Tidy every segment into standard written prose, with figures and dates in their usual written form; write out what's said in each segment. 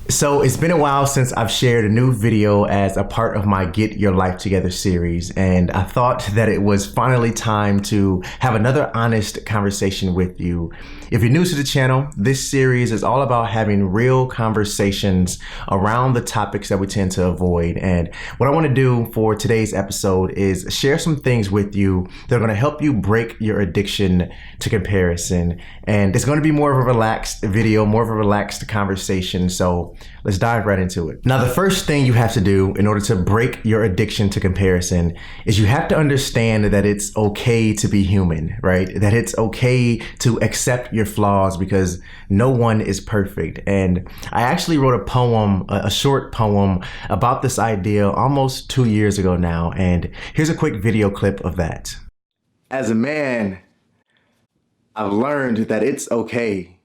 So it's been a while since I've shared a new video as a part of my Get Your Life Together series, and I thought that it was finally time to have another honest conversation with you. If you're new to the channel, this series is all about having real conversations around the topics that we tend to avoid. And what I want to do for today's episode is share some things with you that are going to help you break your addiction to comparison. And it's going to be more of a relaxed video, more of a relaxed conversation. So let's dive right into it. Now, the first thing you have to do in order to break your addiction to comparison is you have to understand that it's okay to be human, right? That it's okay to accept your flaws because no one is perfect. And I actually wrote a poem, a short poem about this idea almost 2 years ago now. And here's a quick video clip of that. As a man, I've learned that it's okay.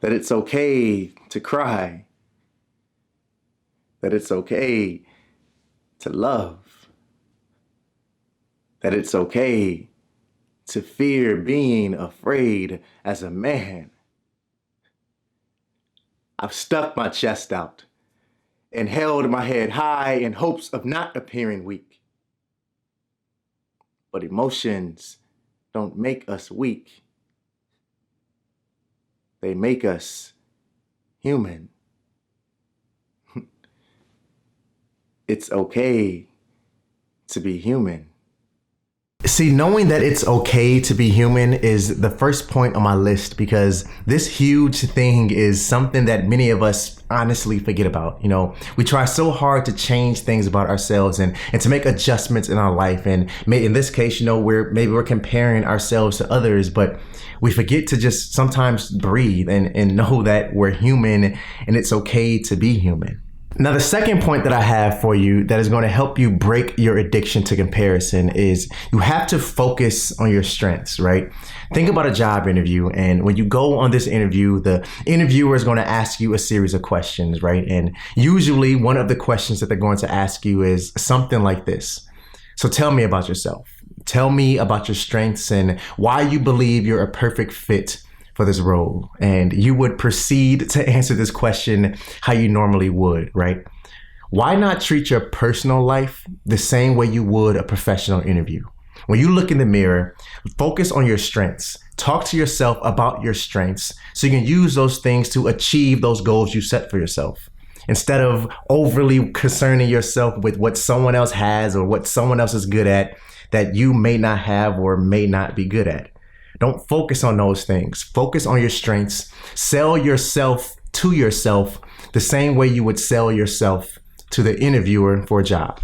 That it's okay to cry. That it's okay to love. That it's okay to fear being afraid as a man. I've stuck my chest out and held my head high in hopes of not appearing weak. But emotions don't make us weak. They make us human. It's okay to be human. See, knowing that it's okay to be human is the first point on my list because this huge thing is something that many of us honestly forget about. You know, we try so hard to change things about ourselves and to make adjustments in our life. And in this case, you know, maybe we're comparing ourselves to others, but we forget to just sometimes breathe and know that we're human and it's okay to be human. Now, the second point that I have for you that is going to help you break your addiction to comparison is you have to focus on your strengths, right? Think about a job interview, and when you go on this interview, the interviewer is going to ask you a series of questions, right? And usually one of the questions that they're going to ask you is something like this. So tell me about yourself. Tell me about your strengths and why you believe you're a perfect fit for this role. And you would proceed to answer this question how you normally would, right? Why not treat your personal life the same way you would a professional interview? When you look in the mirror, focus on your strengths. Talk to yourself about your strengths so you can use those things to achieve those goals you set for yourself. Instead of overly concerning yourself with what someone else has or what someone else is good at that you may not have or may not be good at. Don't focus on those things. Focus on your strengths. Sell yourself to yourself the same way you would sell yourself to the interviewer for a job.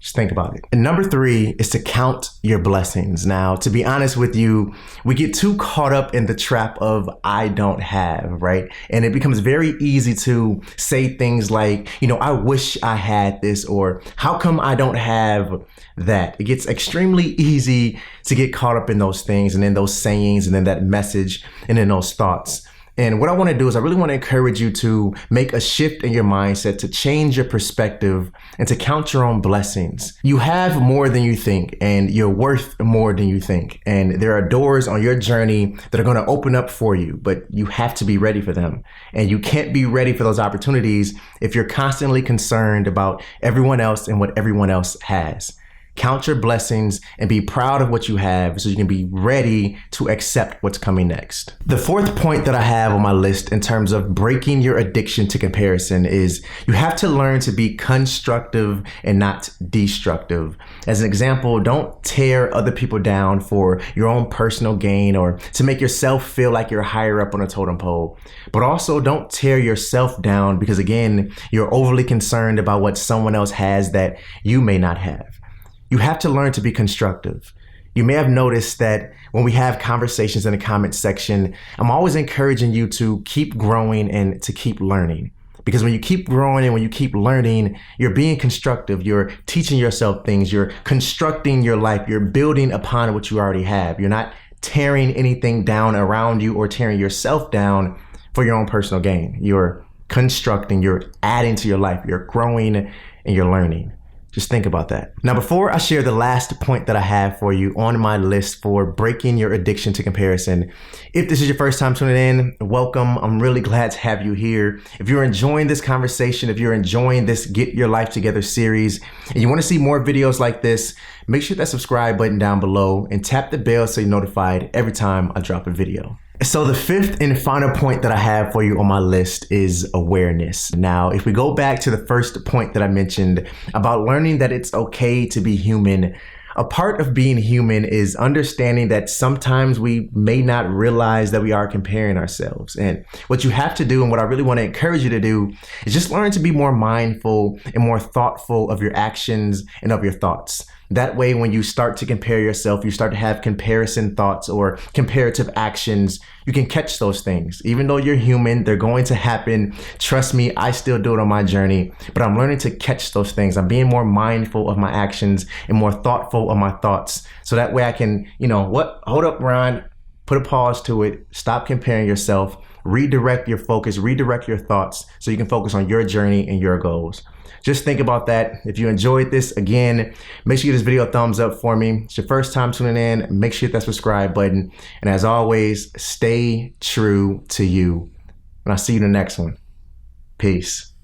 Just think about it. And number 3 is to count your blessings. Now, to be honest with you, we get too caught up in the trap of I don't have, right? And it becomes very easy to say things like, you know, I wish I had this, or how come I don't have that? It gets extremely easy to get caught up in those things and in those sayings and in that message and in those thoughts. And what I want to do is I really want to encourage you to make a shift in your mindset, to change your perspective and to count your own blessings. You have more than you think and you're worth more than you think. And there are doors on your journey that are going to open up for you, but you have to be ready for them. And you can't be ready for those opportunities if you're constantly concerned about everyone else and what everyone else has. Count your blessings and be proud of what you have so you can be ready to accept what's coming next. The fourth point that I have on my list in terms of breaking your addiction to comparison is you have to learn to be constructive and not destructive. As an example, don't tear other people down for your own personal gain or to make yourself feel like you're higher up on a totem pole. But also don't tear yourself down because, again, you're overly concerned about what someone else has that you may not have. You have to learn to be constructive. You may have noticed that when we have conversations in the comment section, I'm always encouraging you to keep growing and to keep learning. Because when you keep growing and when you keep learning, you're being constructive, you're teaching yourself things, you're constructing your life, you're building upon what you already have. You're not tearing anything down around you or tearing yourself down for your own personal gain. You're constructing, you're adding to your life, you're growing and you're learning. Just think about that. Now, before I share the last point that I have for you on my list for breaking your addiction to comparison, if this is your first time tuning in, welcome. I'm really glad to have you here. If you're enjoying this conversation, if you're enjoying this Get Your Life Together series, and you want to see more videos like this, make sure that subscribe button down below and tap the bell so you're notified every time I drop a video. So the fifth and final point that I have for you on my list is awareness. Now, if we go back to the first point that I mentioned about learning that it's okay to be human, a part of being human is understanding that sometimes we may not realize that we are comparing ourselves. And what you have to do, and what I really want to encourage you to do, is just learn to be more mindful and more thoughtful of your actions and of your thoughts. That way, when you start to compare yourself, you start to have comparison thoughts or comparative actions, you can catch those things. Even though you're human, they're going to happen. Trust me, I still do it on my journey, but I'm learning to catch those things. I'm being more mindful of my actions and more thoughtful of my thoughts. So that way I can, hold up, Ron, put a pause to it, stop comparing yourself, redirect your focus, redirect your thoughts so you can focus on your journey and your goals. Just think about that. If you enjoyed this, again, make sure you give this video a thumbs up for me. It's your first time tuning in. Make sure you hit that subscribe button. And as always, stay true to you. And I'll see you in the next one. Peace.